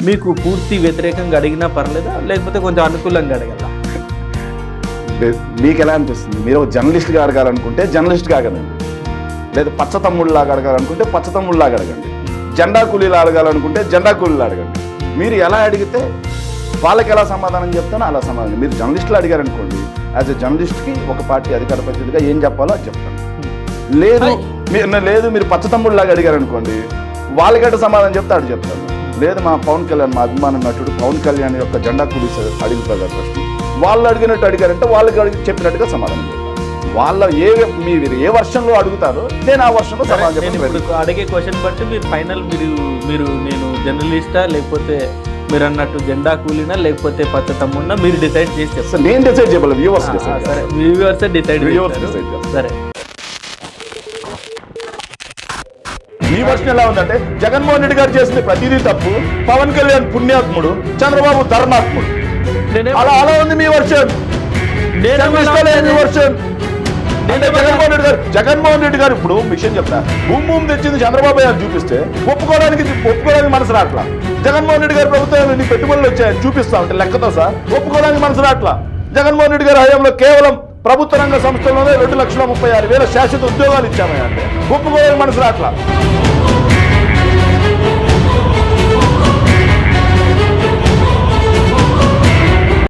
మీకు పూర్తి వ్యతిరేకంగా అడిగినా పర్లేదా, లేకపోతే కొంచెం అనుకూలంగా అడగదా? మీకు ఎలా అనిపిస్తుంది? మీరు జర్నలిస్ట్గా అడగాలనుకుంటే జర్నలిస్ట్గా అడగండి, లేదా పచ్చ తమ్ముళ్ళలాగా అడగాలనుకుంటే పచ్చ తమ్ముళ్ళలాగా అడగండి, జెండా కూలీలా అడగాలనుకుంటే జెండా కూలీలా అడగండి. మీరు ఎలా అడిగితే వాళ్ళకి ఎలా సమాధానం చెప్తానో అలా సమాధానం. మీరు జర్నలిస్టులు అడిగారనుకోండి, యాజ్ ఎ జర్నలిస్ట్కి ఒక పార్టీ అధికార ప్రతినిధిగా ఏం చెప్పాలో అది చెప్తాను. లేదు మీరు పచ్చ తమ్ముళ్ళలాగా అడిగారనుకోండి, వాళ్ళకంటే సమాధానం చెప్తే అటు చెప్తాను. లేదు మా పవన్ కళ్యాణ్, మా అభిమాన నటుడు పవన్ కళ్యాణ్ యొక్క జెండా కూలీస్ అడుగుతారు ప్రశ్న, వాళ్ళు అడిగినట్టు అడిగారంటే వాళ్ళకి చెప్పినట్టుగా సమాధానం చెప్తాను. వాళ్ళ మీరు ఏ వర్షంలో అడుగుతారో నేను ఆ వర్షంలో సమాధానం చెప్తాను. అడిగే క్వశ్చన్ బట్టి మీరు ఫైనల్ మీరు నేను జర్నలిస్టా, లేకపోతే మీరు అన్నట్టు జెండా కూలినా, లేకపోతే పచ్చ తమ్ముడినా మీరు డిసైడ్ చేసి చెప్తారు. నేను డిసైడ్ చేయగలను, వ్యూవర్స్ సరే, వ్యూవర్స్ డిసైడ్ సరే. ఈ వర్షన్ ఎలా ఉందంటే జగన్మోహన్ రెడ్డి గారు చేసిన ప్రతిదీ తప్పు, పవన్ కళ్యాణ్ పుణ్యాత్ముడు, చంద్రబాబు ధర్మాత్ముడు, అలా ఉంది మీ వర్షన్. జగన్మోహన్ రెడ్డి గారు ఇప్పుడు విషయం చెప్తా, భూమి తెచ్చింది చంద్రబాబు గారు చూపిస్తే ఒప్పుకోవడానికి మనసు రాట్లా. జగన్మోహన్ రెడ్డి గారు ప్రభుత్వం పెట్టుబడులు వచ్చాయని చూపిస్తా ఉంటే లెక్కతో సార్ ఒప్పుకోవడానికి మనసు రాట్లా. జగన్మోహన్ రెడ్డి గారి హయాంలో కేవలం ప్రభుత్వ రంగ సంస్థల్లోనే 2,36,000 శాశ్వత ఉద్యోగాలు ఇచ్చామయ్యా అంటే ఒప్పుకోవడానికి మనసు రాట్లా.